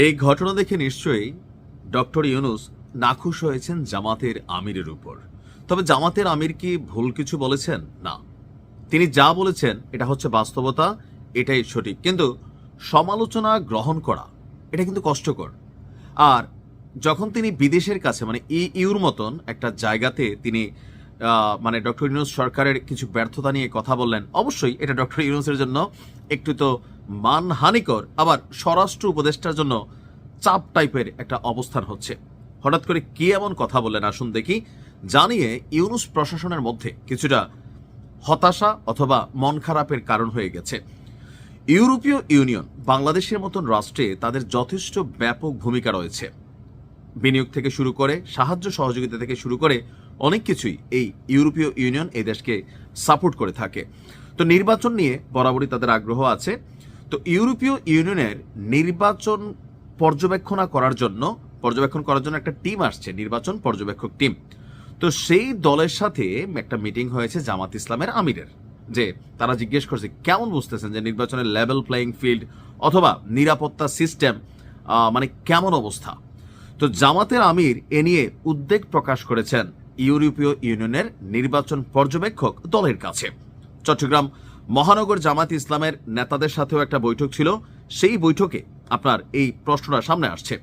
এই ঘটনা দেখে নিশ্চয়ই ডক্টর ইউনূস নাখুশ হয়েছেন জামাতের আমিরের উপর। তবে জামাতের আমির কি ভুল কিছু বলেছেন? না, তিনি যা বলেছেন এটা হচ্ছে বাস্তবতা, এটাই সঠিক। কিন্তু সমালোচনা গ্রহণ করা এটা কিন্তু কষ্টকর। আর যখন তিনি বিদেশের কাছে মানে ইউর মতন একটা জায়গাতে তিনি ডক্টর ইউনূস সরকারের কিছু ব্যর্থতা নিয়ে কথা বললেন, অবশ্যই এটা ডক্টর ইউনূসের জন্য একটু তো মানহানিকর, আবার স্বরাষ্ট্র উপদেষ্টার জন্য চাপ টাইপের একটা অবস্থান হচ্ছে। হঠাৎ করে কি এমন কথা বললেন আসুন দেখি। জানিয়ে ইউনূস প্রশাসনের মধ্যে কিছুটা হতাশা অথবা মন খারাপের কারণ হয়ে গেছে। ইউরোপীয় ইউনিয়ন বাংলাদেশের মতন রাষ্ট্রে তাদের যথেষ্ট ব্যাপক ভূমিকা রয়েছে। বিনিয়োগ থেকে শুরু করে সাহায্য সহযোগিতা থেকে শুরু করে অনেক কিছুই এই ইউরোপীয় ইউনিয়ন এই দেশকে সাপোর্ট করে থাকে। তো নির্বাচন নিয়ে বরাবরই তাদের আগ্রহ আছে। তো ইউরোপীয় ইউনিয়নের নির্বাচন পর্যবেক্ষণ করার জন্য একটা টিম আসছে, নির্বাচন পর্যবেক্ষক টিম। তো সেই দলের সাথে একটা মিটিং হয়েছে জামাত ইসলামের আমিরের, যে তারা জিজ্ঞেস করছে কেমন বুঝতেছেন যে নির্বাচনের লেভেল প্লেয়িং ফিল্ড অথবা নিরাপত্তা সিস্টেম কেমন অবস্থা। তো জামাতের আমির এ নিয়ে উদ্বেগ প্রকাশ করেছেন ইউরোপীয় ইউনিয়নের নির্বাচন পর্যবেক্ষক দলের কাছে। চট্টগ্রাম মহানগর জামাত ইসলামের নেতাদের সাথেও একটা বৈঠক ছিল, সেই বৈঠকে আপনার এই প্রশ্নটা সামনে আসছে।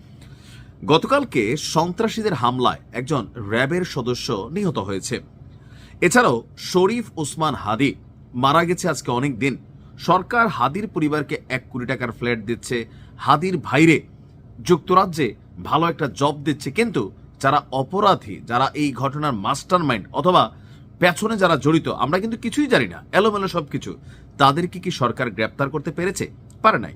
গতকালকে সন্ত্রাসীদের হামলায় একজন র্যাবের সদস্য নিহত হয়েছে। এছাড়াও শরীফ ওসমান হাদি মারা গেছে আজকে অনেক দিন। সরকার হাদির পরিবারকে 1 কোটি টাকার ফ্ল্যাট দিচ্ছে, হাদির ভাইরে যুক্তরাজ্যে ভালো একটা জব দিচ্ছে, কিন্তু যারা অপরাধী, যারা এই ঘটনার মাস্টার মাইন্ড অথবা পেছনে যারা জড়িত, আমরা কিন্তু কিছুই জানি না, এলোমেলো সবকিছু, তাদেরকে কি সরকার গ্রেপ্তার করতে পেরেছে? পারে নাই।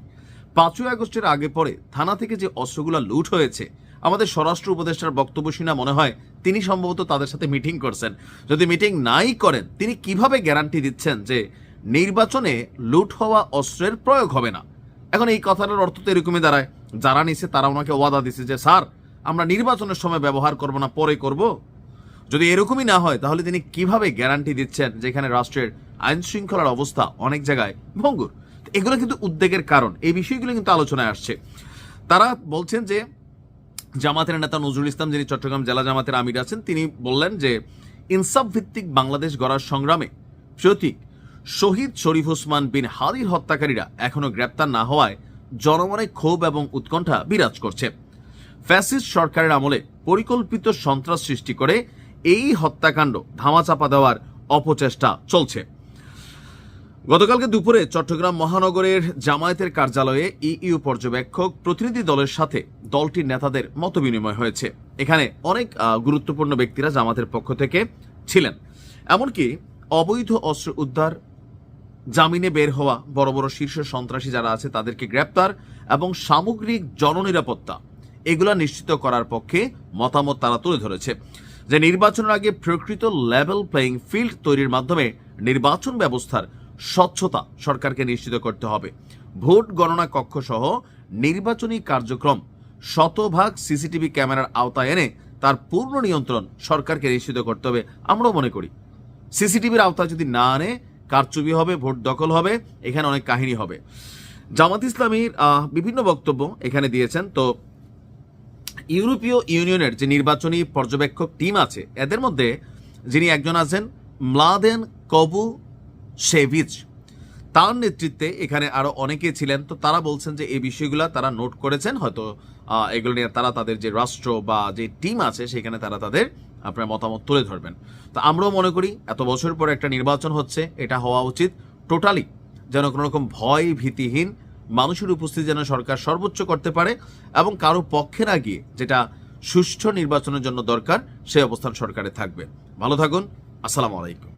5ই আগস্টের আগে পরে থানা থেকে যে অস্ত্রগুলো লুট হয়েছে, আমাদের স্বরাষ্ট্র উপদেষ্টার বক্তব্য শুনে মনে হয় তিনি সম্ভবত তাদের সাথে মিটিং করছেন। যদি মিটিং নাই করেন, তিনি কিভাবে গ্যারান্টি দিচ্ছেন যে নির্বাচনে লুট হওয়া অস্ত্রের প্রয়োগ হবে না? এখন এই কথাটার অর্থ তো এরকমই দাঁড়ায়, যারা নিছে তারা ওনাকে ওয়াদা দিচ্ছে যে স্যার আমরা নির্বাচনের সময় ব্যবহার করব না, পরে করব। যদি এরকমই না হয় তাহলে তিনি কিভাবে গ্যারান্টি দিচ্ছেন যেখানে রাষ্ট্রের আইন শৃঙ্খলার অবস্থা অনেক জায়গায় ভঙ্গুর? এগুলো কিন্তু উদ্বেগের কারণ, এই বিষয়গুলো কিন্তু আলোচনায় আসছে। তারা বলছেন যে জামাতের নেতা নজরুল ইসলাম, যিনি চট্টগ্রাম জেলা জামাতের আমির আছেন, তিনি বললেন যে ইনসাফ ভিত্তিক বাংলাদেশ গড়ার সংগ্রামে প্রতীক শহীদ শরীফ ওসমান বিন হাদির হত্যাকারীরা এখনো গ্রেপ্তার না হওয়ায় জনমনে ক্ষোভ এবং উৎকণ্ঠা বিরাজ করছে। ফ্যাসিস্ট সরকারের আমলে পরিকল্পিত সন্ত্রাস সৃষ্টি করে এই হত্যাকাণ্ড ধামাচাপা দেওয়ার অপচেষ্টা চলছে। গতকালকে দুপুরে চট্টগ্রাম মহানগরের জামায়াতের কার্যালয়ে ইইউ পর্যবেক্ষক প্রতিনিধি দলের সাথে দলটির নেতাদের মতবিনিময় হয়েছে। এখানে অনেক গুরুত্বপূর্ণ ব্যক্তিরা জামাতের পক্ষ থেকে ছিলেন। এমনকি অবৈধ অস্ত্র উদ্ধার, জামিনে বের হওয়া বড় বড় শীর্ষ সন্ত্রাসী যারা আছে তাদেরকে গ্রেপ্তার এবং সামগ্রিক জননিরাপত্তা এগুলা নিশ্চিত করার পক্ষে মতামত তারা তুলে ধরেছে। যে নির্বাচনের আগে প্রকৃত লেভেল প্লেয়িং ফিল্ড তৈরির মাধ্যমে নির্বাচন ব্যবস্থার স্বচ্ছতা সরকারকে নিশ্চিত করতে হবে। ভোট গণনা কক্ষ সহ নির্বাচনী কার্যক্রম শতভাগ সিসিটিভি ক্যামেরার আওতায় এনে তার পূর্ণ নিয়ন্ত্রণ সরকারকে নিশ্চিত করতে হবে। আমরাও মনে করি সিসিটিভির আওতায় যদি না আনে কারচুপি হবে, ভোট দখল হবে, এখানে অনেক কাহিনী হবে। জামাত ইসলামীর বিভিন্ন বক্তব্য এখানে দিয়েছেন। তো ইউরোপীয় ইউনিয়নের যে নির্বাচনী পর্যবেক্ষক টিম আছে, এদের মধ্যে যিনি একজন আছেন মলাদেন কবুশেভিচ, তার নেতৃত্বে এখানে আরো অনেকে ছিলেন। তো তারা বলছেন যে এই বিষয়গুলো তারা নোট করেছেন, হয়তো এগুলো নিয়ে তারা তাদের যে রাষ্ট্র বা যে টিম আছে সেখানে তারা তাদের আপনার মতামত তুলে ধরবেন। তো আমরাও মনে করি এত বছর পর একটা নির্বাচন হচ্ছে, এটা হওয়া উচিত টোটালি যেন কোনো রকম ভয় ভীতিহীন, মানুষের উপস্থিতি যেন সরকার সর্বোচ্চ করতে পারে এবং কারো পক্ষে না গিয়ে যেটা সুষ্ঠু নির্বাচনের জন্য দরকার সেই অবস্থান সরকারে থাকবে। ভালো থাকুন, আসসালামু আলাইকুম।